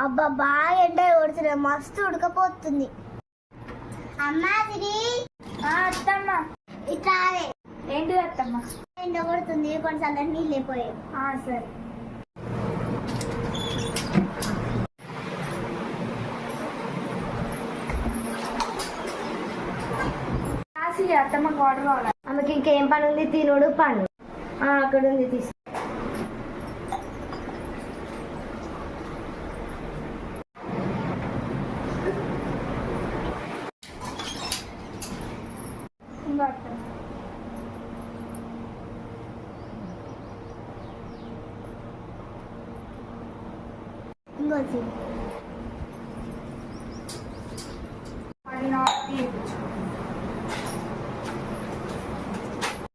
అబ్బా బాగా ఎండ కొడుతుంది, మస్తు ఉడకపోతుంది. అమ్మా తిరి అత్తమ్మ ఇట్లా ఏంటిది అత్తమ్మ? ఎండ కొడుతుంది, కొంచెం నీళ్ళు అయిపోయాయి. సరే. అత్తమ్మకి వాటర్ కావాలి. ఆమెకి ఇంకేం పని ఉంది? తినుడు పని. అక్కడ ఉంది, తీసు.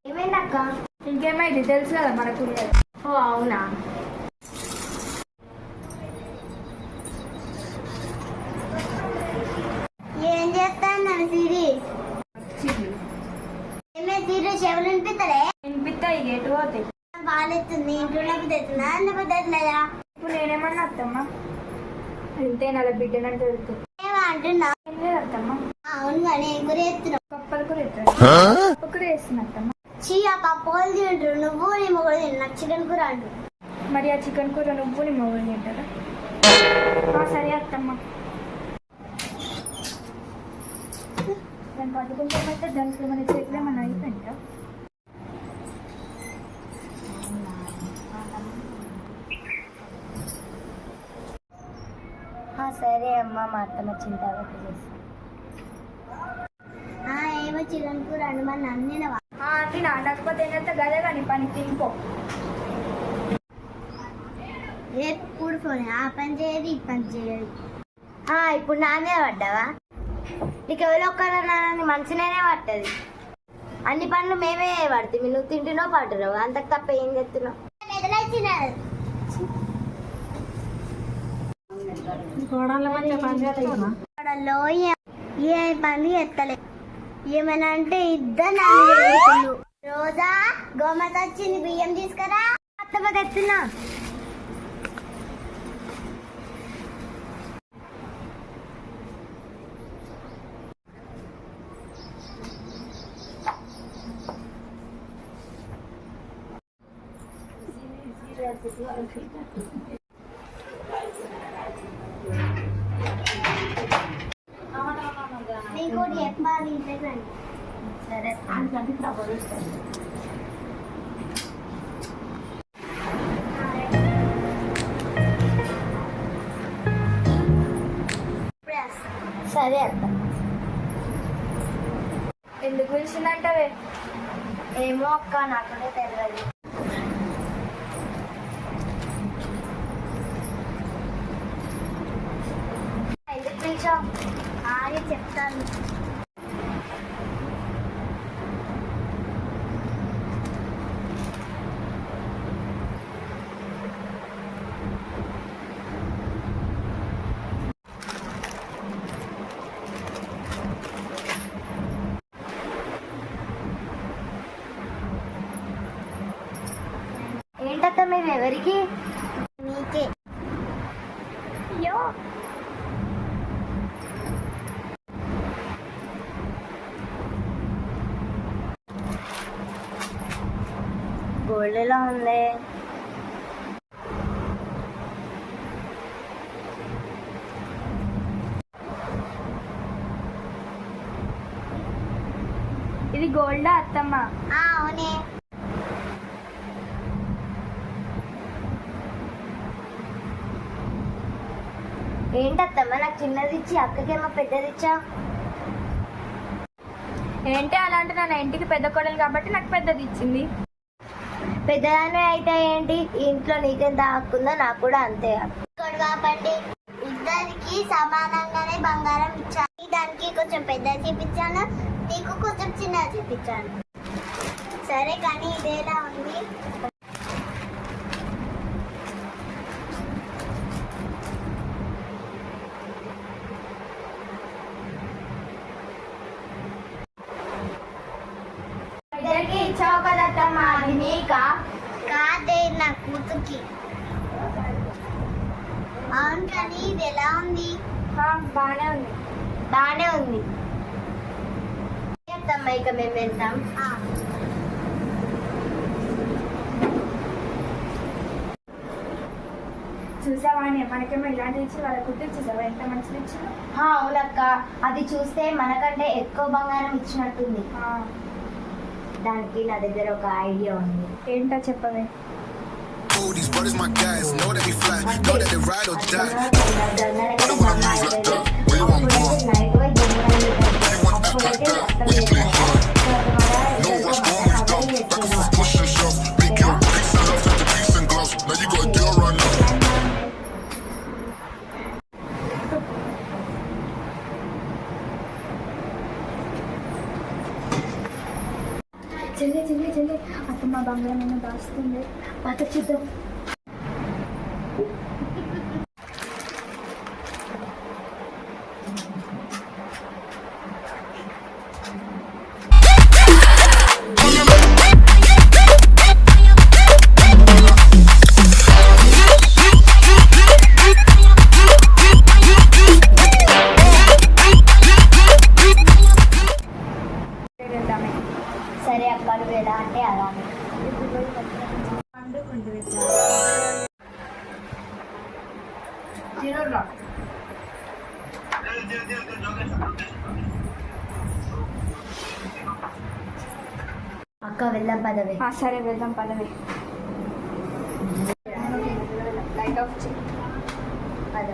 ఏమైందక్క? ఇంకేమైంది తెలుసు కదా మనకు. ఓ అవునా? ఏం చేస్తాను సిరి? ఏమే సిరి, చెవులు వినిపిస్తలే? వినిపిస్తాయి, ఎటు పోతాయి. బాగాలేస్తుంది. ఇంట్లో పెద్దవుతుందా, అన్న పెద్దట్లేదా? ఇప్పుడు నేనేమన్నా అత్తమ్మ? ఇంతే నల్ల బిడ్డనంటే వెళ్తుంది. ఏమో అంటున్నా? ఏం లేదు అత్తమ్మ. అవును కానీ ఏం కూర ఎత్తున్నావు? పప్పలు కూడా ఎత్తాను. పప్పు కూడా వేస్తున్నా అత్తమ్మ. చీ, ఆ పప్పు వాళ్ళు తింటారు, నువ్వు నీ మొగలు తింటు. నాకు చికెన్ కూర అంటు. మరి ఆ చికెన్ కూర నువ్వు నీ మొగలు తింటారా? సరే అత్తమ్మ. దాని పట్టుకుంటామంటే దానికి ఏమైనా చేతులు ఏమైనా అయిపోయిందా? సరే అమ్మ, మా అత్తమ్మ వచ్చిన తర్వాత చేస్తాను. ఏమో చికెన్ కూర అండి, మరి నన్నేనవా? తినా, లేకపోతే ఏంటంటే గదే కానీ పని తినిపో. ఎప్పుడు ఫోన్ ఆ పని చేయదు, ఈ పని చేయదు. ఇప్పుడు నానే పడ్డావా? నీకు ఎవరో ఒక్కరని మంచిగానే పట్టది. అన్ని పనులు మేమే పడుతుంది. నువ్వు తింటున్నావు, పడుతున్నావు, అంతకు తప్ప ఏం చేస్తున్నావు? ఏ పని ఎత్తలే. ఏమైనా అంటే ఇద్దరు రోజా గోమత వచ్చింది, బియ్యం తీసుకురా. అత్తమ్మ తెస్తున్నా. నీకోటి చెప్పాలి, సరే సరే అత్త. ఎందుకు పిలిచిందంటవే? ఏమో అక్క, నాకునే తెలియదు. ఎందుకు పిలిచావు? చెప్తాను. ఏంటత్త మేము ఎవరికి? నీకే. అయ్యో, గోల్డ్ ఎలా ఉంది? ఇది గోల్డా అత్తమ్మ? అవునే. ఏంటత్తమ్మ, నాకు చిన్నది ఇచ్చి అక్కకేమో పెద్దది ఇచ్చా? ఏంటి అలా అంటే? నా ఇంటికి పెద్ద కోడలు కాబట్టి నాకు పెద్దది ఇచ్చింది. పెద్దదానే అయితే ఏంటి, ఇంట్లో నీకెంత హక్కుందో నాకు కూడా అంతే కాబట్టి ఇద్దరికి సమానంగానే బంగారం ఇచ్చాను. దానికి కొంచెం పెద్దది చూపించాను, నీకు కొంచెం చిన్నది చూపించాను. సరే కానీ ఇదేలా ఉంది? కానీ ఇది ఎలా ఉంది? బాగానే ఉంది. బాగానే ఉంది. చెప్తాం ఇక మేము వెళ్తాం. చూసావా మనకేమో ఇలాంటి ఇచ్చి వాళ్ళ కుట్టి చూసావా ఎంత మంచిది ఇచ్చిన. అవునక్క, అది చూస్తే మనకంటే ఎక్కువ బంగారం ఇచ్చినట్టుంది. దానికి నా దగ్గర ఒక ఐడియా ఉంది. ఏంటో చెప్పవే. These brothers my guys, know that we fly, know that they ride or die. I don't wanna lose like that. When you want more, you want that like that. When you play hard, no rush, go on with down. Back and forth, push and shove. Make your peace and love turn to peace and gloves. Now you gotta deal right now. చెల్లి చెల్లి చెల్లి అప్పుడు మా బంగారం ఏమో దాస్తుంది. పాత చూద్దాం. సరే అక్క, నువ్వు ఎలా అంటే అలా. అక్క వెళ్దాం పదవి. సరే వెళ్దాం పదవి. లైట్ ఆఫ్ చేయి. పద.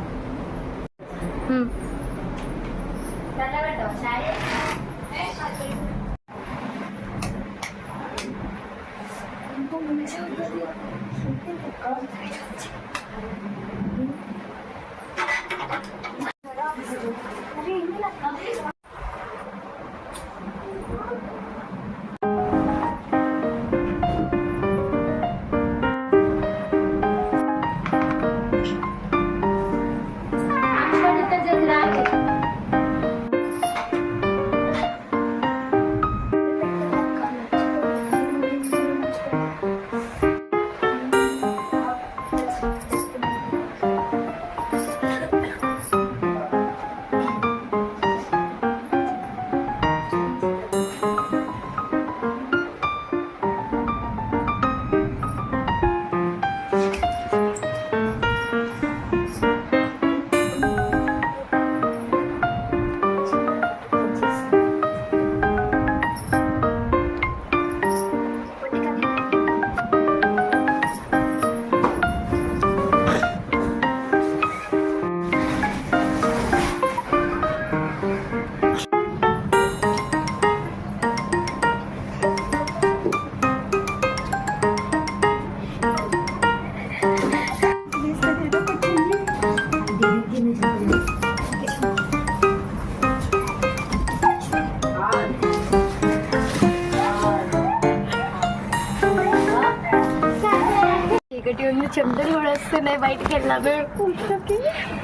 చీకటి ఉంది, చెమటలు కూడా వస్తున్నాయి. బయటికి వెళ్ళాము.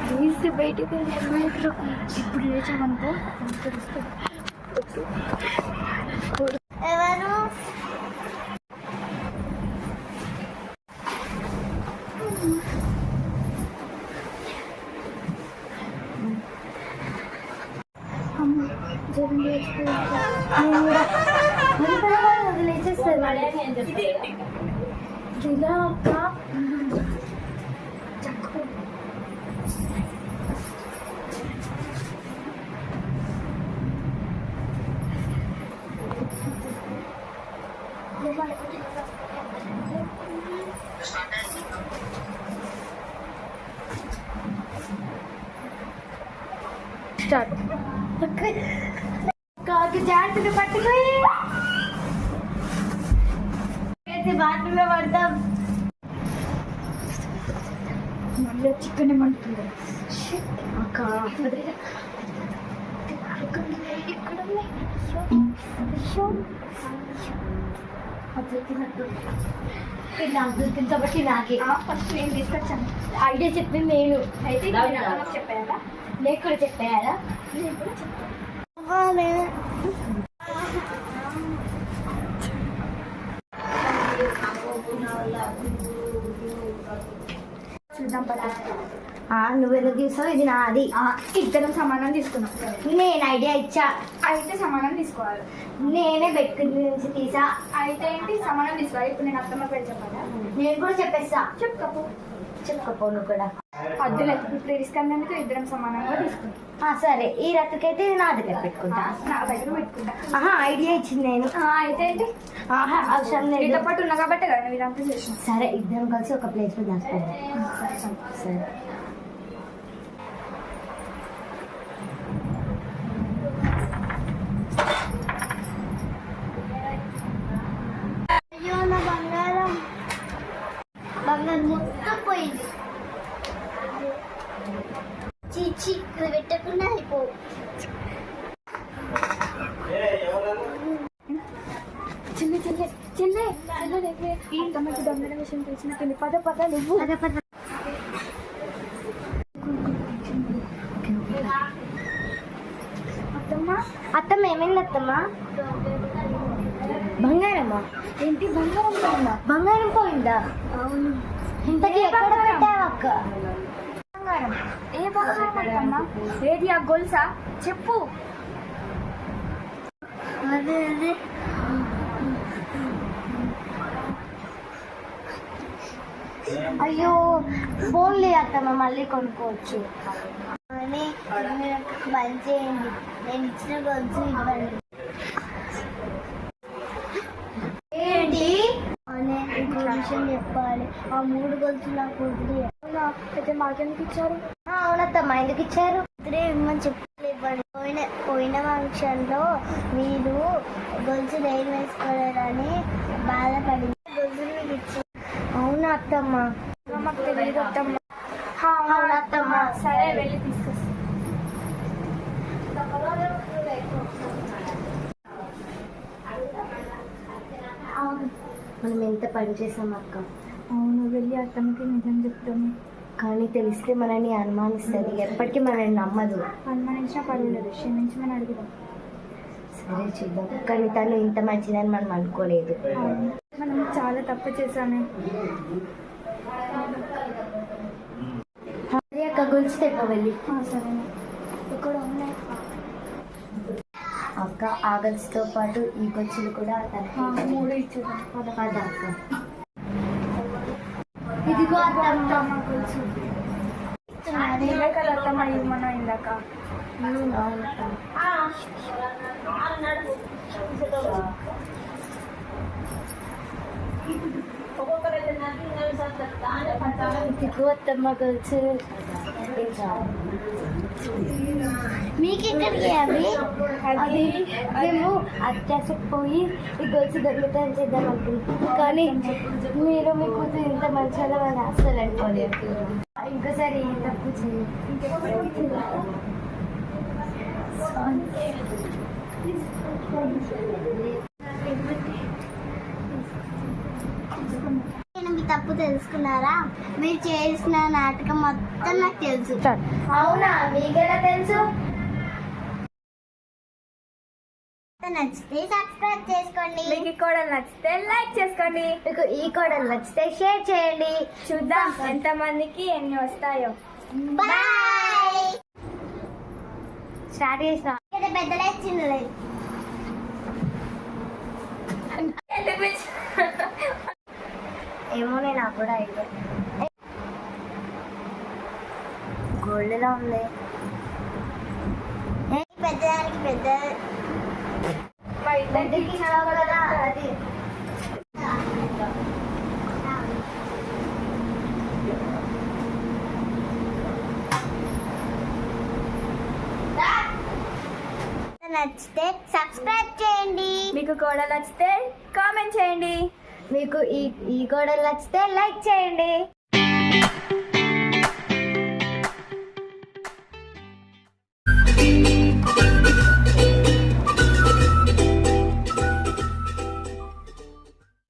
తీస్తే బయటికి వెళ్ళాము. ఇప్పుడు లేచామనుకో ఎవరు? స్టార్ట్. కాకి జాగ్రత్తగా పట్టుకోయి బాత్రూంలో పడతాం. మళ్ళీ చికెన్ ఏమంటుంది అక్క నాకు దొరికింది కాబట్టి నాకే ఫస్ట్ నేను తీసుకొచ్చాను. ఐడియా చెప్పింది నేను. అయితే చెప్పారా? నేను కూడా చెప్పారా? చూద్దాం పద. నువ్వెందుకు తీస్తావు? ఇది నాది. ఇద్దరం సమానం తీసుకున్నాం. నేను ఐడియా ఇచ్చా. అయితే సమానం తీసుకోవాలి. నేనే బెడ్ నుంచి తీసా. అయితే ఏంటి సమానం తీసుకోవాలి. ఇప్పుడు నేను అత్తమ్మ పేరు చెప్పాలా? నేను కూడా చెప్పేస్తా. చెప్పుకోపు. చెప్పుకోపో నువ్వు కూడా. అద్దులు ఇప్పుడు తీసుకున్నందుకు ఇద్దరం సమానంగా తీసుకుంటాం. సరే, ఈ రతుకైతే నా దగ్గర పెట్టుకుంటా. నా దగ్గర పెట్టుకుంటా. ఐడియా ఇచ్చింది నేను. అయితే ఏంటి? అవసరం లేదు. నీతో పాటు ఉన్నా కాబట్టి కదా నువ్వు ఇదంతా చేసిన. సరే, ఇద్దరం కలిసి ఒక ప్లేస్ లో దాచుకోండి. సరే. అయ్యో, నా బంగారం మొత్తం పోయింది. చీచి, ఇది పెట్టకుండా అయిపో. చెల్లె చెల్లె చెల్లె చెల్లె ఈ అత్తమ్మకి దొంగల విషయం తెలిసిన పద నువ్వు. అత్తమ్మ ఏమైంది అత్తమ్మ? బంగారమా? ఏంటి బంగారం పోయిందా? బంగారం పోయిందా? అవును. ఇంతకీ ఎక్కడ పెట్టావు అక్క? బంగారం? ఏ బంగారం అత్తమ్మ? ఏది ఆ గొలుసా? చెప్పు. అదే అయ్యో, ఫోన్లే అత్తమ్మ, మళ్ళీ కొనుక్కోవచ్చు. అని బంద్ చేయండి, నేను ఇచ్చిన గొలుసు ఇవ్వండి. ఏంటి? నేను ఇంకో విషయం చెప్పాలి. ఆ 3 గొలుసులు నాకు వదిలే. అయితే మాకెందుకు ఇచ్చారు? అవునత్తమ్మ, ఎందుకు ఇచ్చారు? ఇద్దరే ఇవ్వమని చెప్పలేవ్వండి. పోయిన ఫంక్షన్లో మీరు గొలుసు ఏం వేసుకోలేదని బాధపడింది. గొలుసులు మీకు ఇచ్చి. అవునా అత్తమ్మ? మాకు తెలియదు అత్తమ్మ. అవునత్తమ్మ. సరే, వెళ్ళి తీసుకొస్తా. మనం ఎంత పని చేసాం అక్క. అవును, వెళ్ళి అత్తమ్మకి నిజం చెప్తాము. కానీ తెలిస్తే మనల్ని అనుమానిస్తుంది, ఎప్పటికీ మనల్ని నమ్మదు. అనుమానించినా పర్వాలేదు, క్షమించమని అడుగుదాం. సరే, చూద్దాం. కానీ తను ఇంత మంచిదని మనం అనుకోలేదు. మనం చాలా తప్పు చేశామే. సరే అక్క, గొలుసు తెప్ప వెళ్ళి. సరే, ఇక్కడ ఉన్నాయి అక్క. ఆ గొలుసుతో పాటు ఈ గొలుసులు కూడా తనకి 3 ఇచ్చేద్దాం. పద అక్క. ఇదిగో అత్తమ్మ గొలుసు. నీవే కదా అత్తమ్మ ఇవ్వమన్నా ఇందాక. ఇదిగో అత్తమ్మ గొలుసు. మీకు ఎక్కడికి అవి? అది మేము అత్యాసపోయి ఈ గొలుసు దొరుకుతాయని చేద్దాం అనుకుంటున్నాం. కానీ మీరు మీ కూతురు ఇంత మంచిగా వాళ్ళు అస్సలు అనుకోలేదు. ఇంకోసారి ఏం తప్పు చేయాలి. మీ తప్పు తెలుసుకున్నారా? మీరు చేసిన నాటకం మొత్తం నాకు తెలుసు. అవునా? మీకెలా తెలుసు? నచ్చితే సబ్స్క్రైబ్ చేసుకోండి. మీకు ఈ కోడలు నచ్చితే లైక్ చేసుకోండి. మీకు ఈ కోడలు నచ్చితే షేర్ చేయండి. చూద్దాం ఎంతమందికి ఎన్ని వస్తాయో. బాయ్. స్టార్ట్ చేసిన పెద్దలే చిన్నలే. ఏమో, నేను నాకు కూడా ఐడియా. గోల్డ్లా ఉంది. పెద్దదానికి పెద్ద పెద్దకి కదా అది. నచ్చితే సబ్స్క్రైబ్ చేయండి. మీకు కోడలు నచ్చితే కామెంట్ చేయండి. మీకు ఈ కోడలు నచ్చితే లైక్ చేయండి.